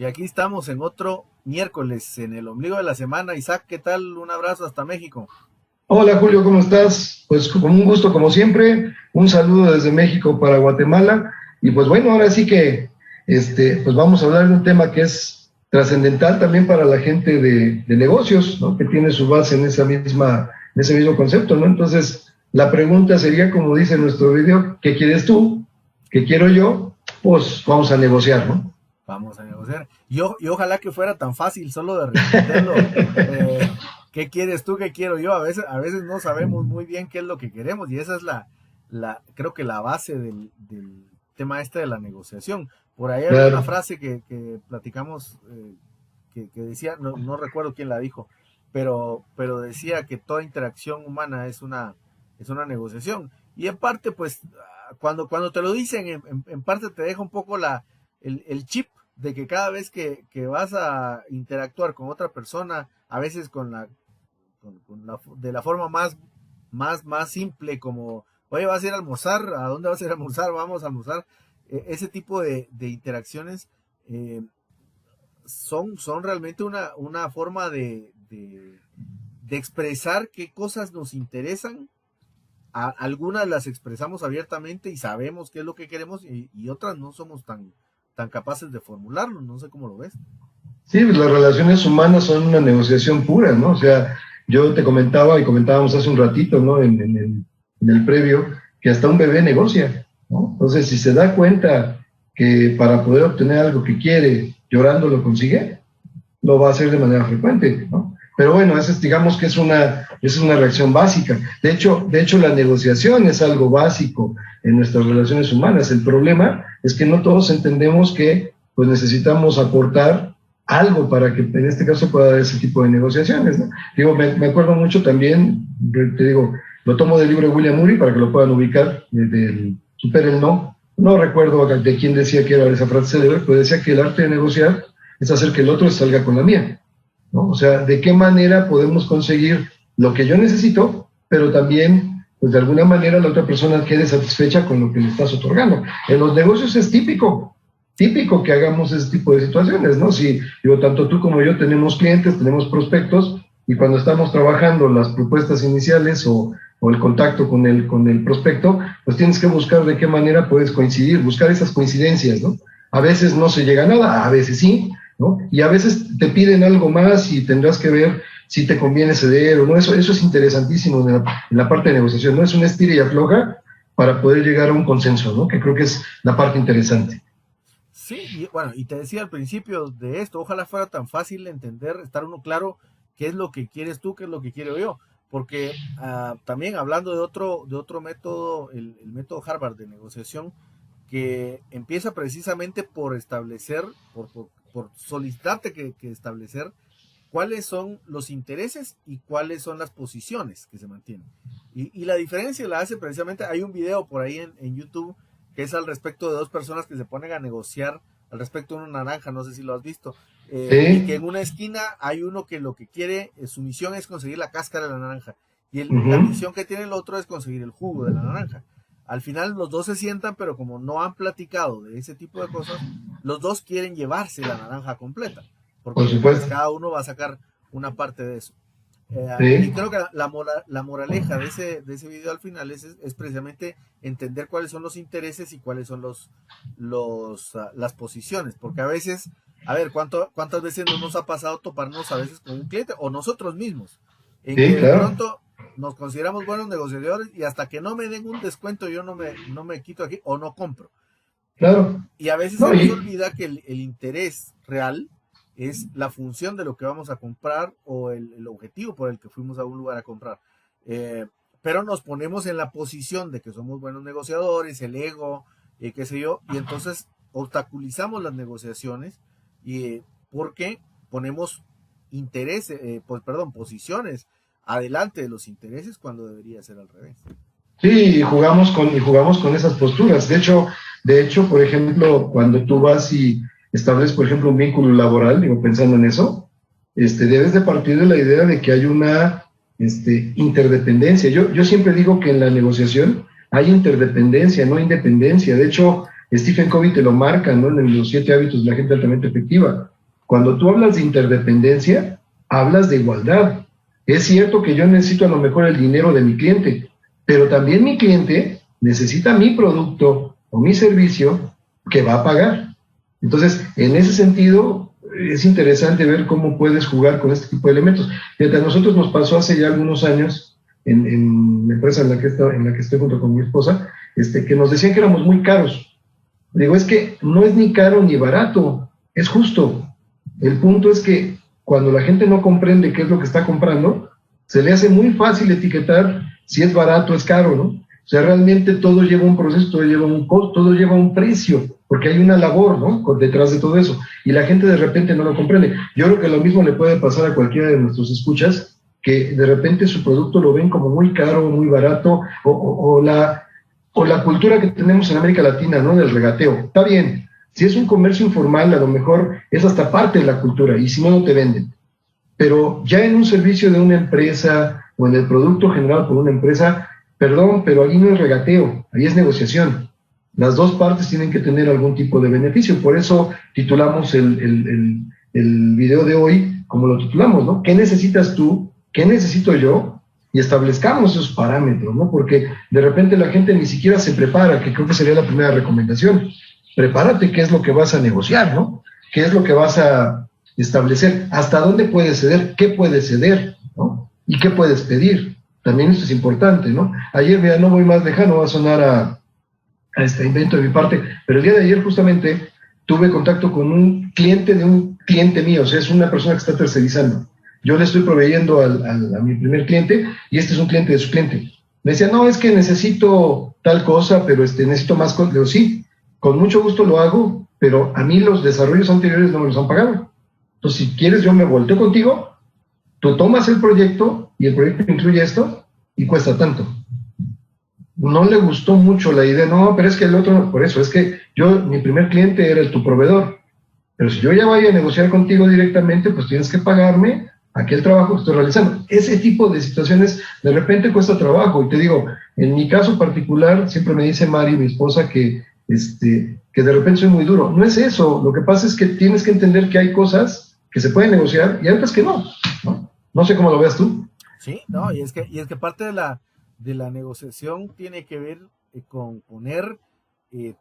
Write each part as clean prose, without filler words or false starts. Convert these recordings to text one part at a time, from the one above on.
Y aquí estamos en otro miércoles, en el ombligo de la semana. Isaac, ¿qué tal? Un abrazo hasta México. Hola Julio, ¿cómo estás? Pues con un gusto como siempre, un saludo desde México para Guatemala y pues bueno, ahora sí que pues vamos a hablar de un tema que es trascendental también para la gente de negocios, ¿no? Que tiene su base en en ese mismo concepto, ¿no? Entonces, la pregunta sería, como dice nuestro video, ¿qué quieres tú? ¿Qué quiero yo? Pues vamos a negociar, ¿no? Vamos a negociar. Y ojalá que fuera tan fácil solo de responderlo. Eh, ¿Qué quieres tú? ¿Qué quiero yo? A veces no sabemos muy bien qué es lo que queremos y esa es creo que la base del tema este de la negociación. Por ahí había una Claro, frase que platicamos que decía, no recuerdo quién la dijo, pero decía que toda interacción humana es una negociación. Y en parte, pues, cuando te lo dicen, en parte te deja un poco el chip de que cada vez que vas a interactuar con otra persona, a veces de la forma más simple, como, oye, vas a ir a almorzar, ¿a dónde vas a ir a almorzar? Vamos a almorzar. Ese tipo de interacciones eh, son realmente una forma de expresar qué cosas nos interesan. Algunas las expresamos abiertamente y sabemos qué es lo que queremos y otras no somos tan capaces de formularlo. No sé cómo lo ves. sí, pues las relaciones humanas son una negociación pura, ¿no? O sea, yo te comentaba y comentábamos hace un ratito, ¿no? En el previo, que hasta un bebé negocia, ¿no? Entonces, si se da cuenta que para poder obtener algo que quiere, llorando lo consigue, lo va a hacer de manera frecuente, ¿no? Pero bueno, esa es, digamos que es una reacción básica. De hecho, la negociación es algo básico en nuestras relaciones humanas. El problema es que no todos entendemos que pues necesitamos aportar algo para que en este caso pueda haber ese tipo de negociaciones, ¿no? Digo, me acuerdo mucho también, te digo, lo tomo del libro de William Murray para que lo puedan ubicar, del Supera el No. No recuerdo de quién decía que era esa frase célebre, pero decía que el arte de negociar es hacer que el otro salga con la mía, ¿no? O sea, ¿de qué manera podemos conseguir lo que yo necesito, pero también, pues de alguna manera la otra persona quede satisfecha con lo que le estás otorgando? En los negocios es típico que hagamos ese tipo de situaciones, ¿no? Si, digo, tanto tú como yo tenemos clientes, tenemos prospectos, y cuando estamos trabajando las propuestas iniciales o el contacto con el prospecto, pues tienes que buscar de qué manera puedes coincidir, buscar esas coincidencias, ¿no? A veces no se llega a nada, a veces sí, ¿no? Y a veces te piden algo más y tendrás que ver si te conviene ceder o no. Eso es interesantísimo en la parte de negociación, ¿no? Es un estira y afloja para poder llegar a un consenso, ¿no? Que creo que es la parte interesante. Sí, y bueno, y te decía al principio de esto, ojalá fuera tan fácil de entender, estar uno claro qué es lo que quieres tú, qué es lo que quiero yo. Porque también hablando de otro método, el método Harvard de negociación, que empieza precisamente por establecer, por solicitarte que establecer cuáles son los intereses y cuáles son las posiciones que se mantienen. Y la diferencia la hace precisamente, hay un video por ahí en YouTube que es al respecto de dos personas que se ponen a negociar al respecto de una naranja, no sé si lo has visto, y que Sí, en una esquina hay uno que lo que quiere, su misión es conseguir la cáscara de la naranja, y la uh-huh. misión que tiene el otro es conseguir el jugo de la naranja. Al final los dos se sientan, pero como no han platicado de ese tipo de cosas, los dos quieren llevarse la naranja completa, Por porque pues supuesto. cada uno va a sacar una parte de eso. Y Sí, creo que la moraleja de ese video al final es precisamente entender cuáles son los intereses y cuáles son las posiciones, porque a veces, a ver, ¿cuántas veces no nos ha pasado toparnos a veces con un cliente o nosotros mismos, en sí, que de claro, pronto nos consideramos buenos negociadores y hasta que no me den un descuento yo no me quito aquí o no compro? claro. Y a veces se No, nos y, olvida que el interés real es la función de lo que vamos a comprar o el objetivo por el que fuimos a un lugar a comprar. Eh, pero nos ponemos en la posición de que somos buenos negociadores, el ego, qué sé yo, y entonces obstaculizamos las negociaciones porque ponemos pues, perdón, posiciones adelante de los intereses cuando debería ser al revés. sí, y jugamos con esas posturas. De hecho, por ejemplo, cuando tú vas y estableces, por ejemplo, un vínculo laboral, digo, pensando en eso, debes de partir de la idea de que hay una interdependencia. Yo siempre digo que en la negociación hay interdependencia, no independencia. De hecho, Stephen Covey te lo marca, ¿no? En los 7 hábitos de la gente altamente efectiva. Cuando tú hablas de interdependencia, hablas de igualdad. Es cierto que yo necesito a lo mejor el dinero de mi cliente, pero también mi cliente necesita mi producto o mi servicio que va a pagar. Entonces, en ese sentido, es interesante ver cómo puedes jugar con este tipo de elementos. Fíjate, a nosotros nos pasó hace ya algunos años, en la empresa en la que estoy junto con mi esposa, que nos decían que éramos muy caros. Digo, es que no es ni caro ni barato, es justo. El punto es que cuando la gente no comprende qué es lo que está comprando, se le hace muy fácil etiquetar si es barato o es caro, ¿no? O sea, realmente todo lleva un proceso, todo lleva un costo, todo lleva un precio, porque hay una labor, ¿no?, detrás de todo eso, y la gente de repente no lo comprende. Yo creo que lo mismo le puede pasar a cualquiera de nuestros escuchas, que de repente su producto lo ven como muy caro, muy barato, o la cultura que tenemos en América Latina, ¿no?, del regateo. Está bien, si es un comercio informal, a lo mejor es hasta parte de la cultura, y si no, no te venden. Pero ya en un servicio de una empresa, o en el producto generado por una empresa, perdón, pero ahí no es regateo, ahí es negociación. Las dos partes tienen que tener algún tipo de beneficio. Por eso titulamos el video de hoy, como lo titulamos, ¿no? ¿Qué necesitas tú? ¿Qué necesito yo? Y establezcamos esos parámetros, ¿no? Porque de repente la gente ni siquiera se prepara, que creo que sería la primera recomendación. Prepárate qué es lo que vas a negociar, ¿no? ¿Qué es lo que vas a establecer? ¿Hasta dónde puedes ceder? ¿Qué puedes ceder? ¿No? ¿Y qué puedes pedir? También esto es importante, ¿no? Ayer, mira, no voy más lejano, va a sonar a este invento de mi parte, pero el día de ayer justamente tuve contacto con un cliente de un cliente mío, o sea, es una persona que está tercerizando. Yo le estoy proveyendo a mi primer cliente y este es un cliente de su cliente. Me decía, no, es que necesito tal cosa, pero necesito más cosas. Le digo, sí, con mucho gusto lo hago, pero a mí los desarrollos anteriores no me los han pagado. Entonces, si quieres, yo me volteo contigo, tú tomas el proyecto y el proyecto incluye esto y cuesta tanto. No le gustó mucho la idea, no, pero es que el otro, por eso, es que mi primer cliente era tu proveedor, pero si yo ya voy a negociar contigo directamente, pues tienes que pagarme aquel trabajo que estoy realizando. Ese tipo de situaciones de repente cuesta trabajo, y te digo, en mi caso particular, siempre me dice Mari, mi esposa, que de repente soy muy duro. No es eso, lo que pasa es que tienes que entender que hay cosas que se pueden negociar y hay otras que no, ¿no? No sé cómo lo veas tú. Sí, no, y es que parte de la negociación tiene que ver con poner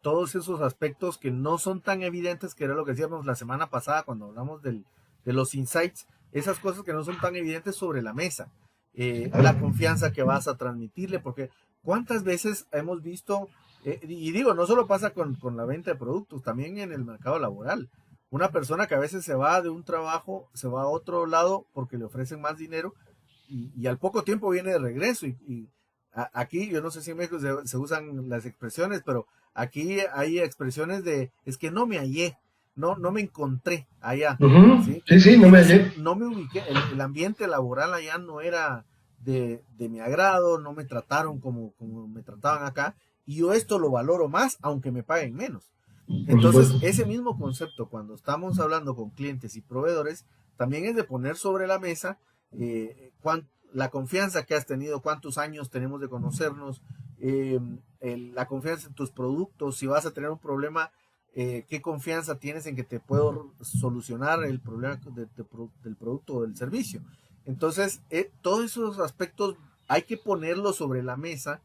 todos esos aspectos que no son tan evidentes, que era lo que decíamos la semana pasada cuando hablamos de los insights, esas cosas que no son tan evidentes sobre la mesa, la confianza que vas a transmitirle, porque cuántas veces hemos visto, y digo, no solo pasa con la venta de productos, también en el mercado laboral, una persona que a veces se va de un trabajo, se va a otro lado porque le ofrecen más dinero, y al poco tiempo viene de regreso, y aquí, yo no sé si en México se usan las expresiones, pero aquí hay expresiones de, es que no me hallé, no me encontré allá. Uh-huh. ¿Sí? No me hallé. No me ubiqué, el ambiente laboral allá no era de mi agrado, no me trataron como me trataban acá, y yo esto lo valoro más, aunque me paguen menos. Entonces, ese mismo concepto, cuando estamos hablando con clientes y proveedores, también es de poner sobre la mesa la confianza que has tenido, cuántos años tenemos de conocernos, la confianza en tus productos, si vas a tener un problema, qué confianza tienes en que te puedo solucionar el problema del producto o del servicio. Entonces, todos esos aspectos hay que ponerlos sobre la mesa,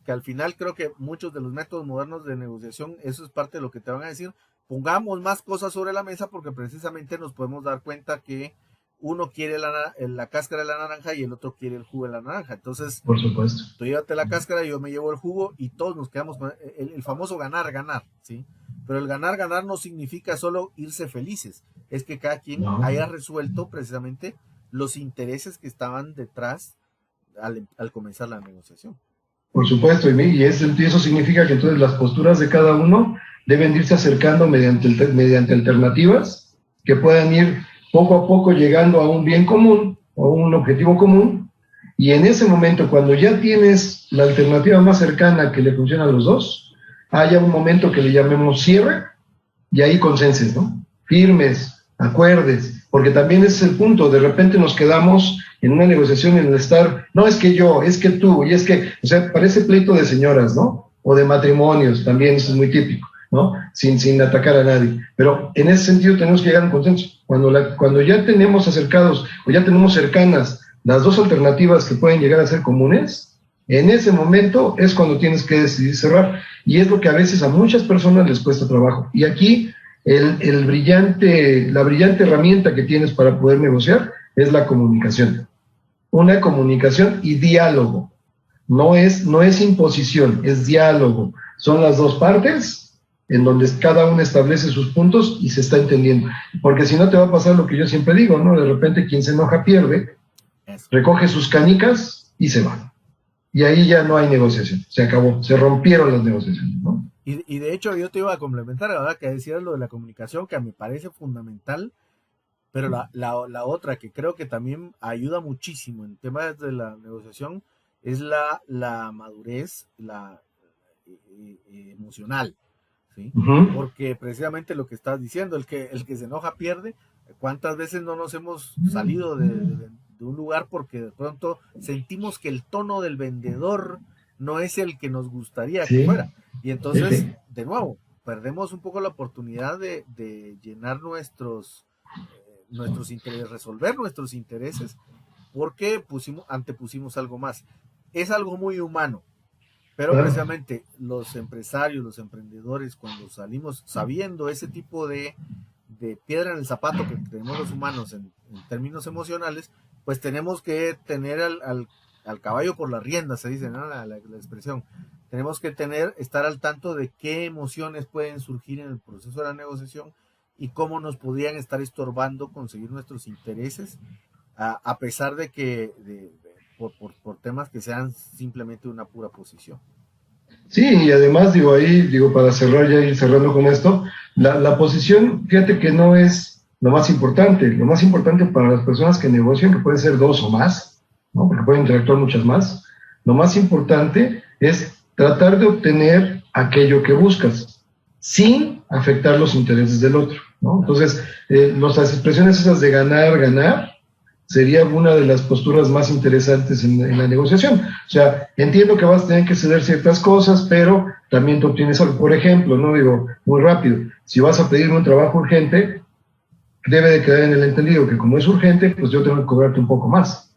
que al final creo que muchos de los métodos modernos de negociación, eso es parte de lo que te van a decir, pongamos más cosas sobre la mesa, porque precisamente nos podemos dar cuenta que uno quiere la cáscara de la naranja y el otro quiere el jugo de la naranja. Entonces, por supuesto, tú llévate la cáscara y yo me llevo el jugo, y todos nos quedamos con el famoso ganar, ¿sí? Pero el ganar no significa solo irse felices, es que cada quien haya resuelto precisamente los intereses que estaban detrás al comenzar la negociación. Por supuesto, y eso significa que entonces las posturas de cada uno deben irse acercando mediante alternativas que puedan ir poco a poco llegando a un bien común o un objetivo común, y en ese momento, cuando ya tienes la alternativa más cercana que le funciona a los dos, haya un momento que le llamemos cierre, y ahí consenses, ¿no? Firmes, acuerdes, porque también ese es el punto, de repente nos quedamos en una negociación en el estar, no es que yo, es que tú, y es que, o sea, parece pleito de señoras, ¿no? O de matrimonios, también eso es muy típico. ¿no? Sin atacar a nadie. Pero en ese sentido tenemos que llegar a un consenso. Cuando ya tenemos acercados o ya tenemos cercanas las dos alternativas que pueden llegar a ser comunes, en ese momento es cuando tienes que decidir cerrar. Y es lo que a veces a muchas personas les cuesta trabajo. Y aquí la brillante herramienta que tienes para poder negociar es la comunicación. Una comunicación y diálogo. No es imposición, es diálogo. Son las dos partes en donde cada uno establece sus puntos y se está entendiendo. Porque si no te va a pasar lo que yo siempre digo, ¿no? De repente quien se enoja pierde, recoge sus canicas y se va. Y ahí ya no hay negociación, se acabó, se rompieron las negociaciones, ¿no? Y de hecho yo te iba a complementar ahora que decías lo de la comunicación, que a mí me parece fundamental, pero la otra que creo que también ayuda muchísimo en temas de la negociación es la madurez, emocional, ¿sí? Porque precisamente lo que estás diciendo, el que se enoja pierde. ¿Cuántas veces no nos hemos salido de un lugar porque de pronto sentimos que el tono del vendedor no es el que nos gustaría que fuera? Y entonces, de nuevo, perdemos un poco la oportunidad de llenar nuestros intereses, resolver nuestros intereses, porque antepusimos algo más. Es algo muy humano, pero precisamente los empresarios, los emprendedores, cuando salimos sabiendo ese tipo de piedra en el zapato que tenemos los humanos en términos emocionales, pues tenemos que tener al caballo por las riendas, se dice, ¿no? La expresión. Tenemos que estar al tanto de qué emociones pueden surgir en el proceso de la negociación y cómo nos podrían estar estorbando conseguir nuestros intereses, a pesar de que por temas que sean simplemente una pura posición. Sí, y además, para cerrar ya y cerrando con esto, la posición, fíjate que no es lo más importante para las personas que negocian, que pueden ser dos o más, ¿no? Porque pueden interactuar muchas más, lo más importante es tratar de obtener aquello que buscas, sin afectar los intereses del otro, ¿no? Entonces, las expresiones esas de ganar, sería una de las posturas más interesantes en la negociación. O sea, entiendo que vas a tener que ceder ciertas cosas, pero también tú obtienes algo. Por ejemplo, no digo muy rápido, si vas a pedir un trabajo urgente, debe de quedar en el entendido que como es urgente, pues yo tengo que cobrarte un poco más.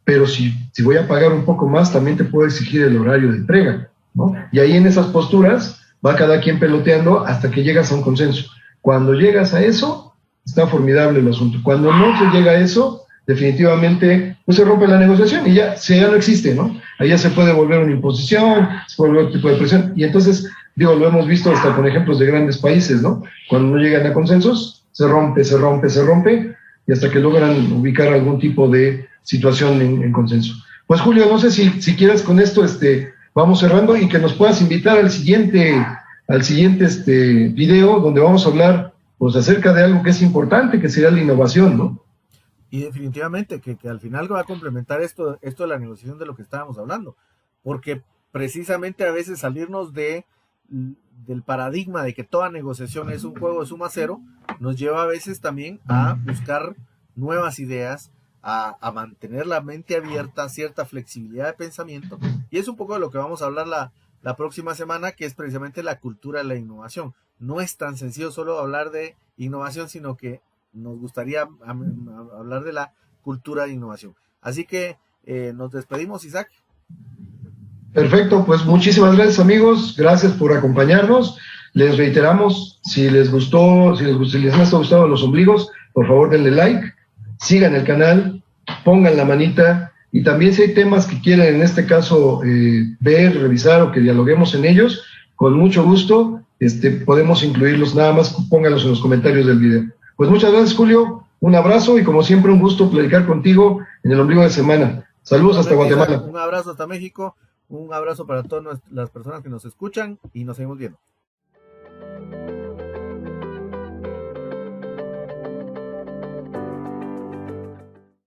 Pero si voy a pagar un poco más, también te puedo exigir el horario de entrega, ¿no? Y ahí en esas posturas va cada quien peloteando hasta que llegas a un consenso. Cuando llegas a eso, está formidable el asunto. Cuando no se llega a eso, definitivamente pues se rompe la negociación y ya no existe, ¿no? Ahí ya se puede volver una imposición, se puede volver otro tipo de presión, y entonces, lo hemos visto hasta con ejemplos de grandes países, ¿no? Cuando no llegan a consensos, se rompe, y hasta que logran ubicar algún tipo de situación en consenso. Pues Julio, no sé si quieres con esto, vamos cerrando y que nos puedas invitar al siguiente video donde vamos a hablar pues acerca de algo que es importante, que sería la innovación, ¿no? Y definitivamente que al final va a complementar esto de la negociación de lo que estábamos hablando, porque precisamente a veces salirnos del paradigma de que toda negociación es un juego de suma cero, nos lleva a veces también a buscar nuevas ideas, a mantener la mente abierta, cierta flexibilidad de pensamiento, y es un poco de lo que vamos a hablar la próxima semana, que es precisamente la cultura de la innovación. No es tan sencillo solo hablar de innovación, sino que nos gustaría hablar de la cultura de innovación. Así que nos despedimos, Isaac. Perfecto, pues muchísimas gracias, amigos, gracias por acompañarnos. Les reiteramos, si les ha gustado los ombligos, por favor denle like, sigan el canal, pongan la manita, y también si hay temas que quieren en este caso ver, revisar o que dialoguemos en ellos, con mucho gusto podemos incluirlos, nada más pónganlos en los comentarios del video. Pues muchas gracias, Julio, un abrazo y como siempre un gusto platicar contigo en el ombligo de semana. Saludos hasta Guatemala. Un abrazo hasta México, un abrazo para todas las personas que nos escuchan y nos seguimos viendo.